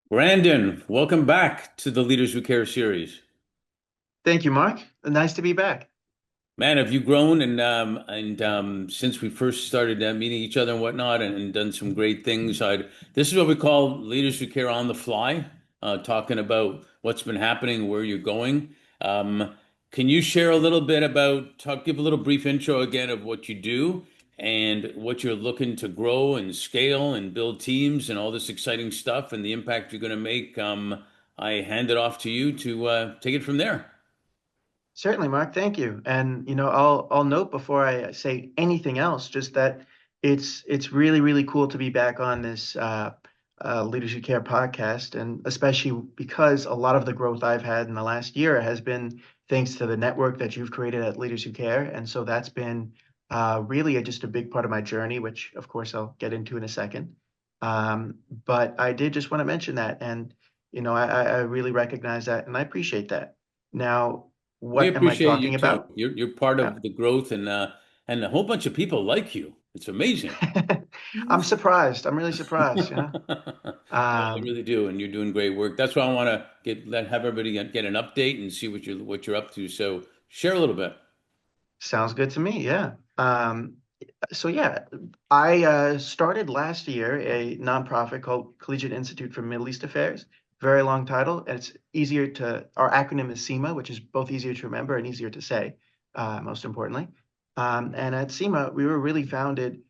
Brandon, welcome back to the Leaders Who Care series. Thank you, Mark. Nice to be back. Man, have you grown since we first started meeting each other and whatnot and done some great things. This is what we call Leaders Who Care on the fly, talking about what's been happening, where you're going. Um, can you share a little bit give a little brief intro again of what you do and what you're looking to grow and scale and build teams and all this exciting stuff and the impact you're going to make? I hand it off to you to take it from there. Certainly, Mark. Thank you. And I'll note before I say anything else, just that it's really cool to be back on this Leadership Care podcast, and especially because a lot of the growth I've had in the last year has been thanks to the network that you've created at Leaders Who Care, and so that's been really just a big part of my journey, which of course I'll get into in a second. But I did just want to mention that, and I really recognize that, and I appreciate that. Now, We what am I appreciate you talking too. about? You're part Yeah. of the growth and a whole bunch of people like you. It's amazing. I'm surprised. I'm really surprised, No, I Um, really do, and you're doing great work. That's why I want to have everybody get an update and see what you're up to. So share a little bit. Sounds good to me. Yeah. So yeah, I started last year a nonprofit called Collegiate Institute for Middle East Affairs. Very long title, and it's easier to. Our acronym is SEMA, which is both easier to remember and easier to say, most importantly. And at SEMA, we were really founded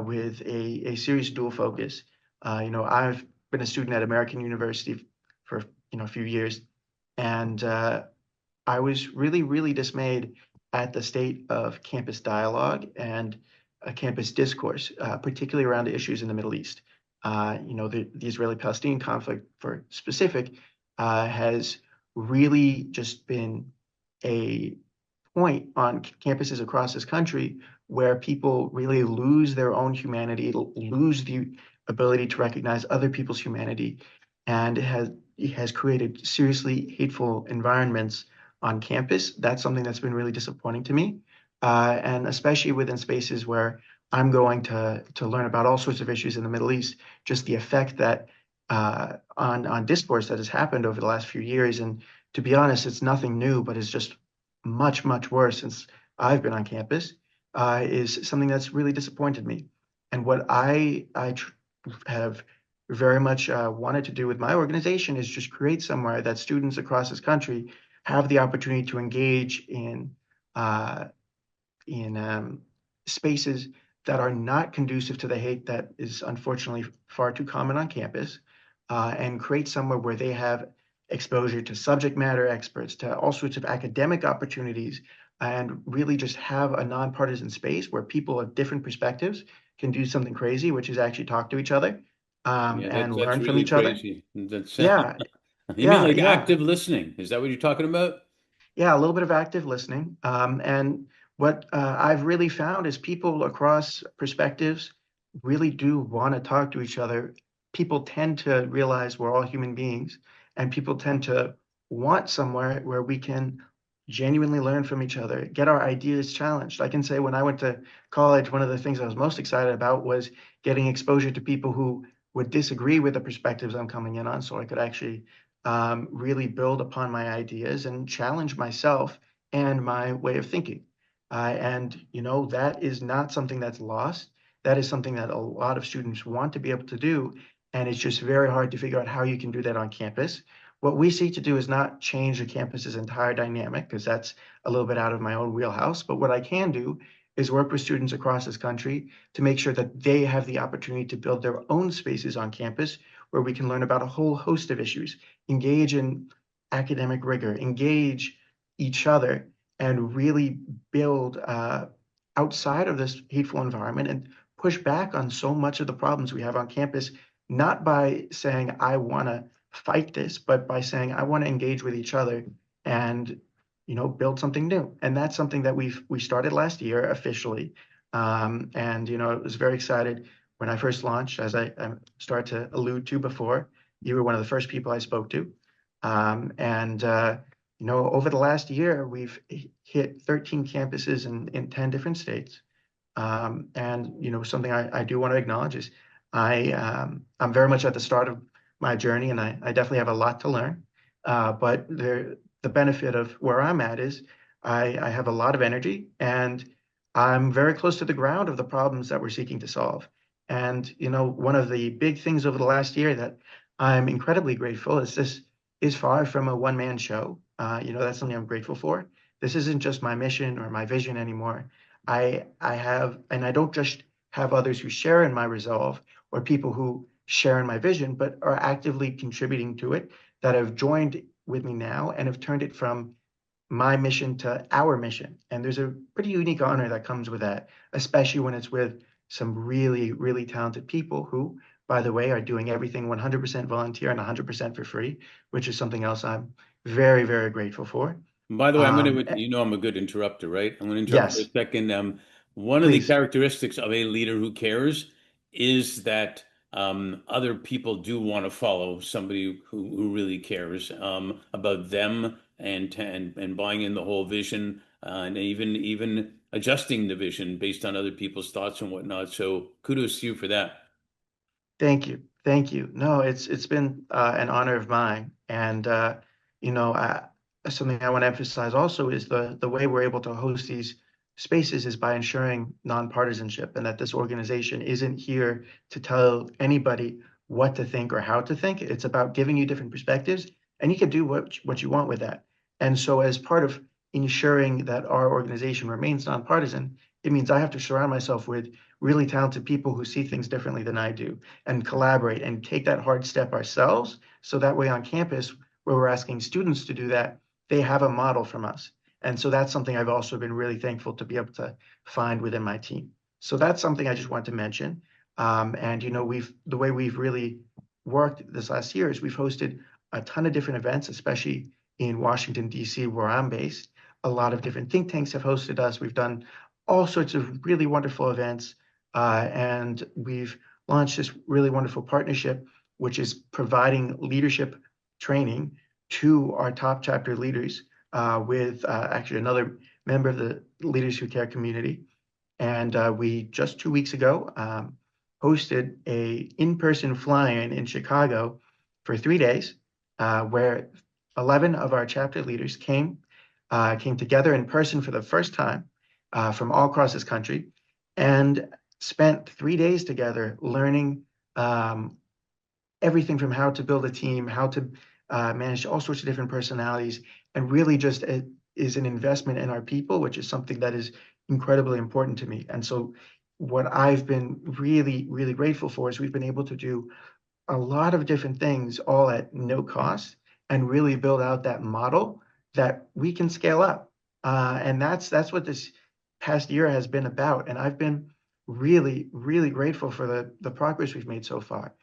with a serious dual focus. I've been a student at American University for a few years, and I was really dismayed at the state of campus dialogue and campus discourse, particularly around issues in the Middle East. The Israeli-Palestinian conflict, for specific, has really just been a point on campuses across this country where people really lose their own humanity, lose the ability to recognize other people's humanity, and it has created seriously hateful environments on campus. That's something that's been really disappointing to me, and especially within spaces where I'm going to learn about all sorts of issues in the Middle East. Just the effect that on discourse that has happened over the last few years, and to be honest, it's nothing new, but it's just much worse since I've been on campus. Is something that's really disappointed me, and what I have very much wanted to do with my organization is just create somewhere that students across this country have the opportunity to engage uh, in spaces that are not conducive to the hate that is unfortunately far too common on campus, and create somewhere where they have exposure to subject matter experts, to all sorts of academic opportunities, and really just have a nonpartisan space where people of different perspectives can do something crazy, which is actually talk to each other, Yeah, and that's learn from really each other. crazy. That's Yeah, you mean like yeah. active listening? Is that what you're talking about? Yeah, a little bit of active listening. And what I've really found is people across perspectives really do want to talk to each other. People tend to realize we're all human beings, and people tend to want somewhere where we can genuinely learn from each other, get our ideas challenged. I can say when I went to college, one of the things I was most excited about was getting exposure to people who would disagree with the perspectives I'm coming in on, so I could actually really build upon my ideas and challenge myself and my way of thinking. And that is not something that's lost. That is something that a lot of students want to be able to do. And it's just very hard to figure out how you can do that on campus. What we seek to do is not change the campus's entire dynamic, because that's a little bit out of my own wheelhouse. But what I can do is work with students across this country to make sure that they have the opportunity to build their own spaces on campus where we can learn about a whole host of issues, engage in academic rigor, engage each other, and really build outside of this hateful environment and push back on so much of the problems we have on campus, not by saying, I want to fight this, but by saying, I want to engage with each other and build something new. And that's something that we started last year officially. And I was very excited when I first launched, as I started to allude to before. You were one of the first people I spoke to. And over the last year, we've hit 13 campuses in 10 different states. And something I do want to acknowledge is I'm very much at the start of my journey, and I definitely have a lot to learn. But the benefit of where I'm at is I have a lot of energy, and I'm very close to the ground of the problems that we're seeking to solve. And one of the big things over the last year that I'm incredibly grateful is this is far from a one-man show. That's something I'm grateful for. This isn't just my mission or my vision anymore. I have, and I don't just have others who share in my resolve or people who share in my vision, but are actively contributing to it, that have joined with me now and have turned it from my mission to our mission. And there's a pretty unique honor that comes with that, especially when it's with some really, really talented people who, by the way, are doing everything 100% volunteer and 100% for free, which is something else I'm very, very grateful for. By the way, Eh, I'm a good interrupter, right? I'm going to interrupt for a yes, second. One of the please. characteristics of a leader who cares is that other people do want to follow somebody who really cares about them and buying in the whole vision and even adjusting the vision based on other people's thoughts and whatnot. So kudos to you for that. Thank you. Thank you. No, it's been an honor of mine. And you know, I, something I want to emphasize also is the way we're able to host these spaces is by ensuring nonpartisanship, and that this organization isn't here to tell anybody what to think or how to think. It's about giving you different perspectives, and you can do what you want with that. And so, as part of ensuring that our organization remains nonpartisan, it means I have to surround myself with really talented people who see things differently than I do, and collaborate and take that hard step ourselves. So that way on campus, where we're asking students to do that, they have a model from us. And so that's something I've also been really thankful to be able to find within my team. So that's something I just want to mention. And the way we've really worked this last year is we've hosted a ton of different events, especially in Washington, D.C., where I'm based. A lot of different think tanks have hosted us. We've done all sorts of really wonderful events, and we've launched this really wonderful partnership, which is providing leadership training to our top chapter leaders, with actually another member of the Leaders Who Care community. And we just 2 weeks ago hosted a in-person fly-in in Chicago for 3 days, where 11 of our chapter leaders came together in person for the first time, from all across this country, and spent 3 days together learning everything from how to build a team, how to manage all sorts of different personalities, and really just is an investment in our people, which is something that is incredibly important to me. And so, what I've been really, really grateful for is we've been able to do a lot of different things all at no cost, and really build out that model that we can scale up. And that's what this past year has been about. And I've been really, really grateful for the progress we've made so far.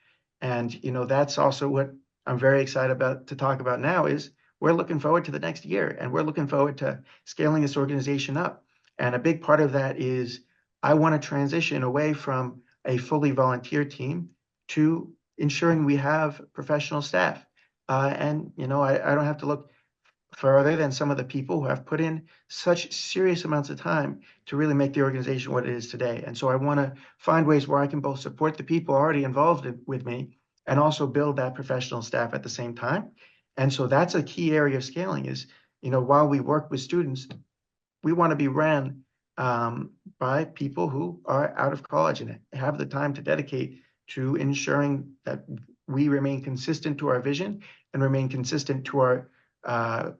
And that's also what I'm very excited about to talk about now is we're looking forward to the next year, and we're looking forward to scaling this organization up. And a big part of that is I want to transition away from a fully volunteer team to ensuring we have professional staff. And I don't have to look further than some of the people who have put in such serious amounts of time to really make the organization what it is today. And so I want to find ways where I can both support the people already involved with me and also build that professional staff at the same time. And so that's a key area of scaling is, while we work with students, we want to be ran by people who are out of college and have the time to dedicate to ensuring that we remain consistent to our vision and remain consistent uh,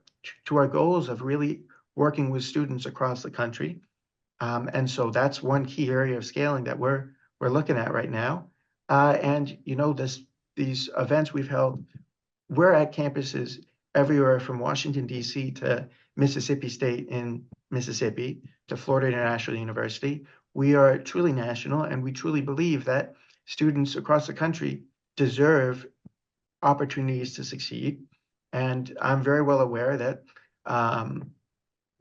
to our goals of really working with students across the country. And so that's one key area of scaling that we're looking at right now. And these events we've held, we're at campuses everywhere from Washington, D.C. to Mississippi State in Mississippi to Florida International University. We are truly national, and we truly believe that students across the country deserve opportunities to succeed. And I'm very well aware that um,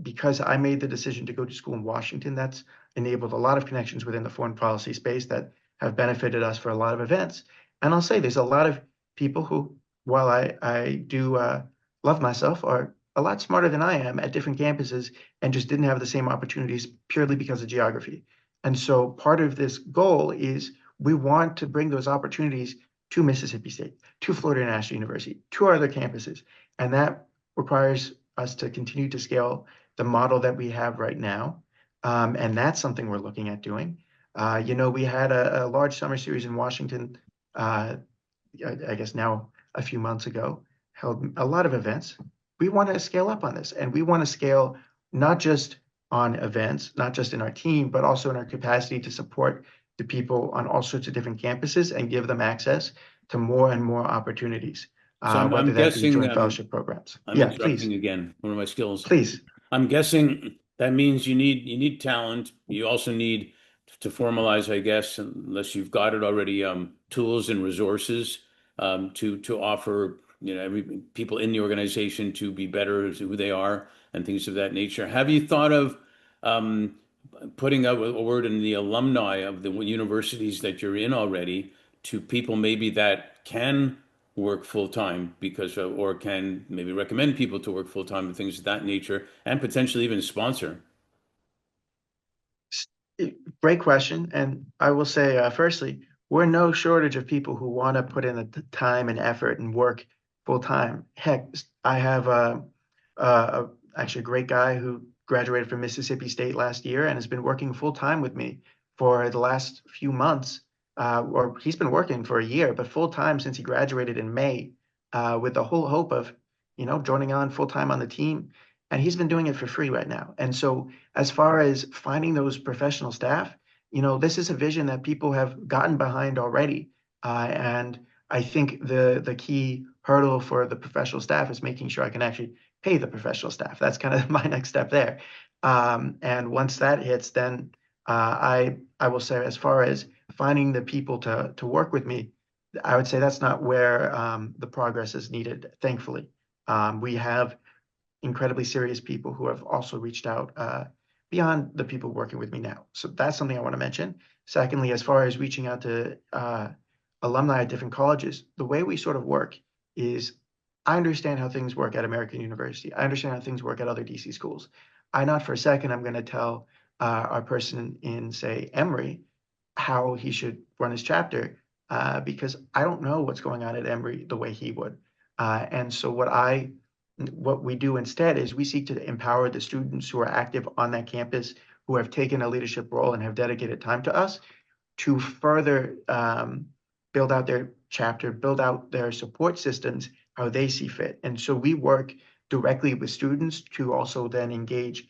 because I made the decision to go to school in Washington, that's enabled a lot of connections within the foreign policy space that have benefited us for a lot of events. And I'll say there's a lot of people who, while I do love myself, are a lot smarter than I am at different campuses and just didn't have the same opportunities purely because of geography. And so part of this goal is we want to bring those opportunities to Mississippi State, to Florida National University, to our other campuses. And that requires us to continue to scale the model that we have right now. And that's something we're looking at doing. We had a large summer series in Washington, uh, I guess now a few months ago, held a lot of events. We want to scale up on this, and we want to scale not just on events, not just in our team, but also in our capacity to support the people on all sorts of different campuses and give them access to more and more opportunities, So I'm whether that be guessing joint fellowship programs. I'm Yeah, please, interrupting again, one of my skills. please. I'm guessing that means you need talent. You also need to formalize, I guess, unless you've got it already, tools and resources to offer, every people in the organization to be better as who they are and things of that nature. Have you thought of um, putting out a word in the alumni of the universities that you're in already to people maybe that can work full time because or can maybe recommend people to work full time and things of that nature and potentially even sponsor. Great question. And I will say, firstly, we're no shortage of people who want to put in the time and effort and work full time. Heck, I have a actually a great guy who graduated from Mississippi State last year and has been working full time with me for the last few months. Or he's been working for a year, but full time since he graduated in May, with the whole hope of, joining on full time on the team. And he's been doing it for free right now. And so as far as finding those professional staff, this is a vision that people have gotten behind already. And I think the key hurdle for the professional staff is making sure I can actually pay the professional staff. That's kind of my next step there. And once that hits, then I will say, as far as finding the people to work with me, I would say that's not where the progress is needed. Thankfully, we have incredibly serious people who have also reached out, beyond the people working with me now. So that's something I want to mention. Secondly, as far as reaching out to alumni at different colleges, the way we sort of work is, I understand how things work at American University. I understand how things work at other DC schools. I not for a second I'm going to tell our person in, say, Emory how he should run his chapter, because I don't know what's going on at Emory the way he would. And so what we do instead is we seek to empower the students who are active on that campus, who have taken a leadership role and have dedicated time to us, to further build out their chapter, build out their support systems how they see fit. And so we work directly with students to also then engage,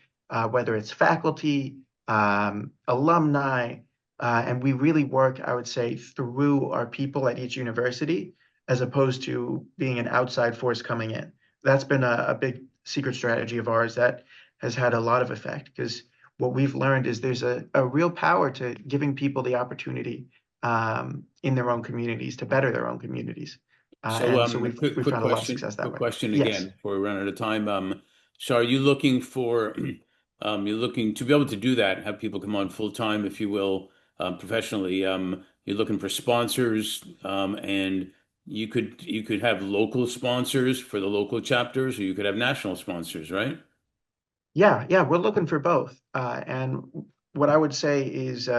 whether it's faculty, alumni, and we really work, I would say, through our people at each university, as opposed to being an outside force coming in. That's been a big secret strategy of ours that has had a lot of effect, because what we've learned is there's a real power to giving people the opportunity, in their own communities, to better their own communities. So, And so we've quick found a lot of question, success that quick way. question Yes. again before we run out of time. So are you looking for, you're looking to be able to do that, have people come on full time, if you will, professionally. You're looking for sponsors, and you could have local sponsors for the local chapters, or you could have national sponsors, right? Yeah, yeah, we're looking for both. And what I would say is,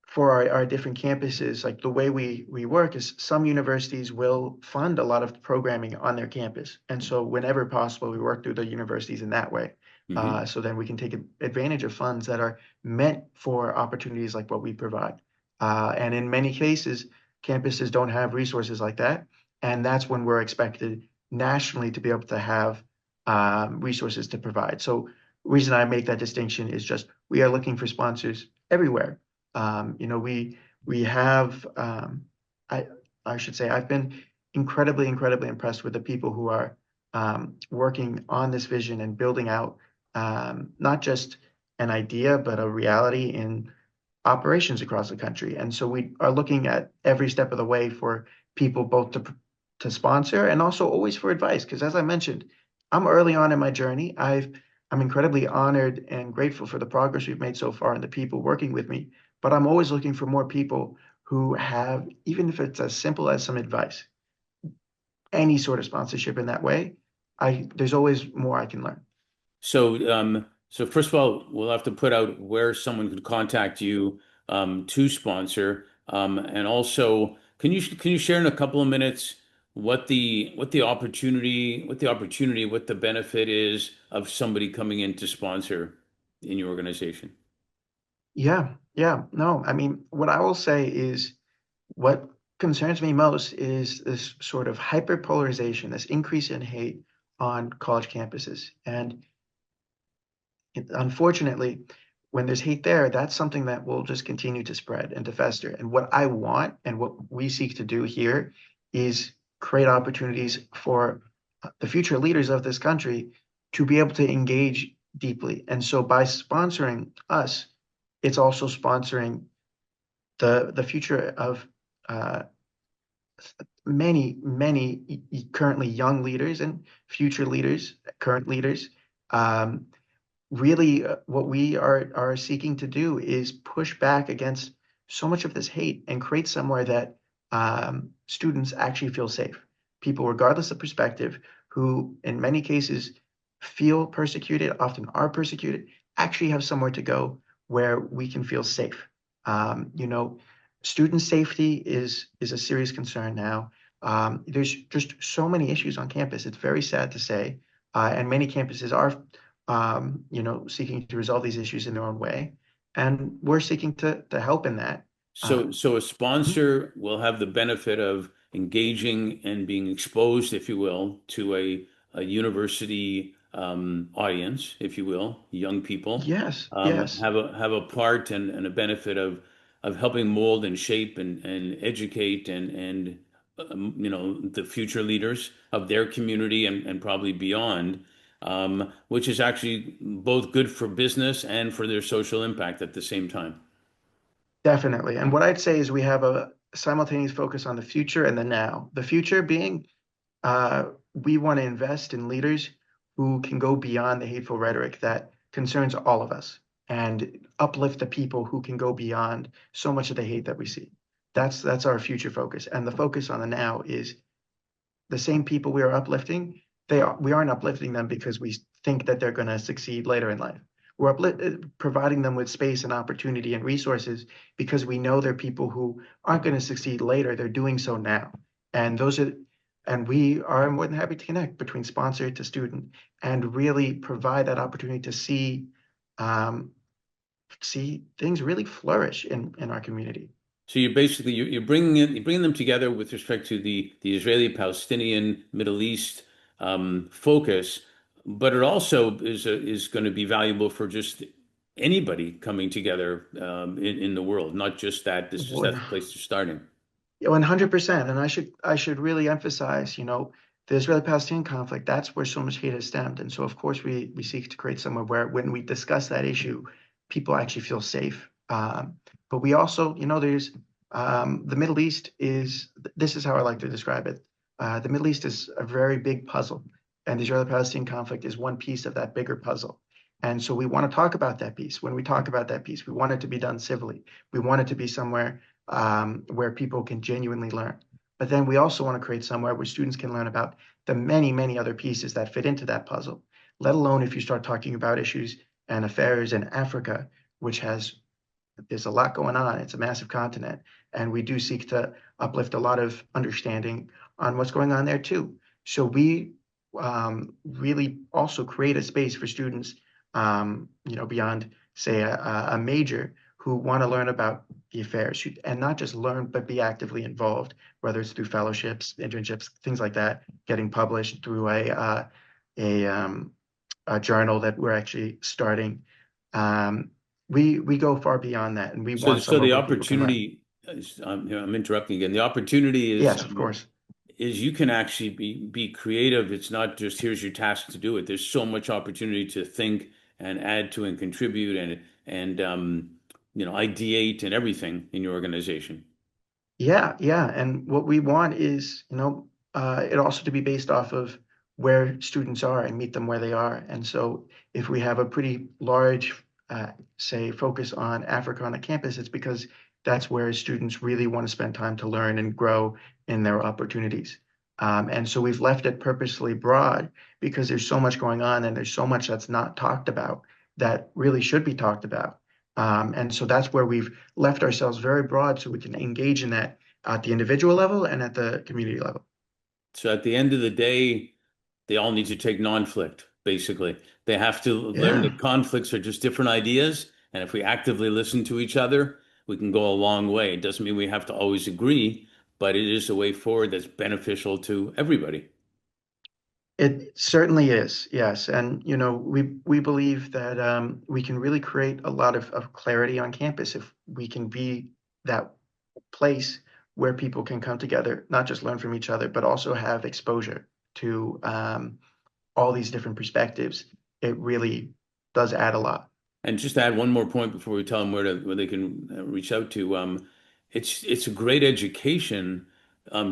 for our different campuses, like the way we work is, some universities will fund a lot of programming on their campus. And so whenever possible, we work through the universities in that way. Hmm. So then we can take advantage of funds that are meant for opportunities like what we provide. And in many cases, campuses don't have resources like that. And that's when we're expected nationally to be able to have resources to provide. So reason I make that distinction is just, we are looking for sponsors everywhere. We have, I I should say, I've been incredibly impressed with the people who are working on this vision and building out, not just an idea, but a reality in operations across the country. And so we are looking at every step of the way for people both to sponsor and also always for advice. Because as I mentioned, I'm early on in my journey. I'm incredibly honored and grateful for the progress we've made so far and the people working with me. But I'm always looking for more people who have, even if it's as simple as some advice, any sort of sponsorship in that way. There's always more I can learn. So first of all, we'll have to put out where someone could contact you to sponsor, and also can you share in a couple of minutes what the benefit is of somebody coming in to sponsor in your organization? Yeah, yeah. No, I mean, what I will say is what concerns me most is this sort of hyperpolarization, this increase in hate on college campuses. And unfortunately, when there's hate there, that's something that will just continue to spread and to fester. And what I want and what we seek to do here is create opportunities for the future leaders of this country to be able to engage deeply. And so by sponsoring us, it's also sponsoring the future of uh, many currently young leaders and future leaders, current leaders. Um, Really, what we are seeking to do is push back against so much of this hate and create somewhere that students actually feel safe. People, regardless of perspective, who in many cases feel persecuted, often are persecuted, actually have somewhere to go where we can feel safe. You know, student safety is a serious concern now. There's just so many issues on campus. It's very sad to say, and many campuses are seeking to resolve these issues in their own way. And we're seeking to help in that. So, Um, so a mhm. sponsor will have the benefit of engaging and being exposed, if you will, to a university audience, if you will, young people, Yes, yes, have a part and a benefit of helping mold and shape and educate and the future leaders of their community and probably beyond, which is actually both good for business and for their social impact at the same time. definitely. And what I'd say is we have a simultaneous focus on the future and the now. The future being we want to invest in leaders who can go beyond the hateful rhetoric that concerns all of us and uplift the people who can go beyond so much of the hate that we see. That's our future focus. And the focus on the now is the same people we are uplifting, we aren't uplifting them because we think that they're going to succeed later in life. We're providing them with space and opportunity and resources because we know they're people who aren't going to succeed later. They're doing so now. And those are, and we are more than happy to connect between sponsor to student and really provide that opportunity to um, see things really flourish in our community. So you're bringing them together with respect to the Israeli-Palestinian Middle East focus, but it also is going to be valuable for just anybody coming together in the world, not just that this is One that's the place you're starting. 100%. And I should really emphasize, the Israeli-Palestinian conflict, that's where so much hate has stemmed. And so, of course, we seek to create somewhere where when we discuss that issue, people actually feel safe. But we also, there's the Middle East this is how I like to describe it. The Middle East is a very big puzzle, and the Israeli-Palestinian conflict is one piece of that bigger puzzle. And so we want to talk about that piece. When we talk about that piece, we want it to be done civilly. We want it to be somewhere where people can genuinely learn. But then we also want to create somewhere where students can learn about the many other pieces that fit into that puzzle, let alone if you start talking about issues and affairs in Africa, which there's a lot going on. It's a massive continent. And we do seek to uplift a lot of understanding on what's going on there too. So we really also create a space for students, beyond, say, a major who want to learn about the affairs and not just learn, but be actively involved, whether it's through fellowships, internships, things like that, getting published through a, um, a journal that we're actually starting. Um, we go far beyond that, and we So want so somewhere the where people can learn. opportunity I'm interrupting again. The opportunity Yes, of course. is you can actually be creative. It's not just here's your task to do it. There's so much opportunity to think and add to and contribute and ideate and everything in your organization. Yeah, yeah. And what we want is, it also to be based off of where students are and meet them where they are. And so if we have a pretty large, say, focus on Africa on a campus, it's because that's where students really want to spend time to learn and grow in their opportunities. And so we've left it purposely broad because there's so much going on and there's so much that's not talked about that really should be talked about. And so that's where we've left ourselves very broad so we can engage in that at the individual level and at the community level. So at the end of the day, they all need to take non-flict, basically. They have to learn Yeah. that conflicts are just different ideas. And if we actively listen to each other, we can go a long way. It doesn't mean we have to always agree, but it is a way forward that's beneficial to everybody. It certainly is, yes. And we believe that we can really create a lot of clarity on campus if we can be that place where people can come together, not just learn from each other, but also have exposure to all these different perspectives. It really does add a lot. And just to add one more point before we tell them where they can reach out to, it's a great education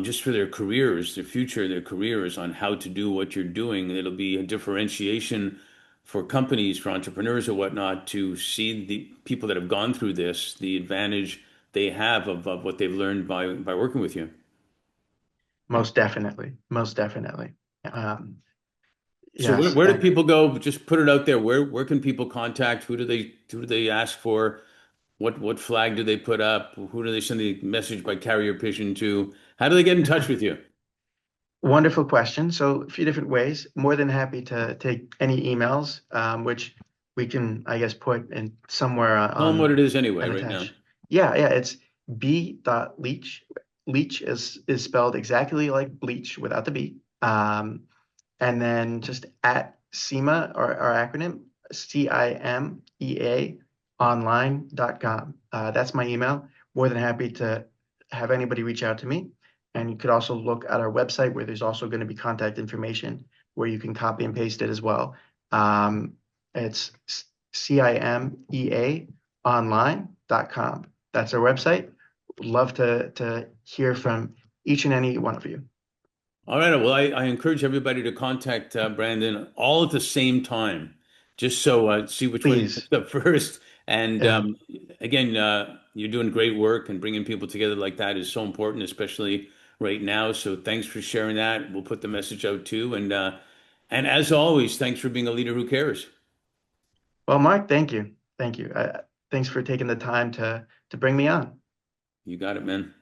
just for their careers, their future, their careers on how to do what you're doing. It'll be a differentiation for companies, for entrepreneurs or whatnot, to see the people that have gone through this, the advantage they have of what they've learned by working with you. Most definitely. Most definitely. Um, So yes. where do And people go? Just put it out there. Where can people contact? Who do they ask for? What flag do they put up? Who do they send the message by carrier pigeon to? How do they get in touch with you? wonderful question. So a few different ways. More than happy to take any emails, which we can, I guess, put in somewhere Tell them what on it is anyway, and right now. attach. Yeah, yeah. It's b.leach. Leach is spelled exactly like bleach without the B. And then just at CIMA, our acronym, CIMEA online.com. That's my email. More than happy to have anybody reach out to me. And you could also look at our website where there's also going to be contact information where you can copy and paste it as well. It's CIMEA online.com. That's our website. Love to hear from each and any one of you. All right. Well, I encourage everybody to contact Brandon all at the same time, just so see which one he Please. picks up first. And Yeah. again, you're doing great work, and bringing people together like that is so important, especially right now. So thanks for sharing that. We'll put the message out too. And as always, thanks for being a leader who cares. Well, Mark, thank you. Thank you. Thanks for taking the time to bring me on. You got it, man.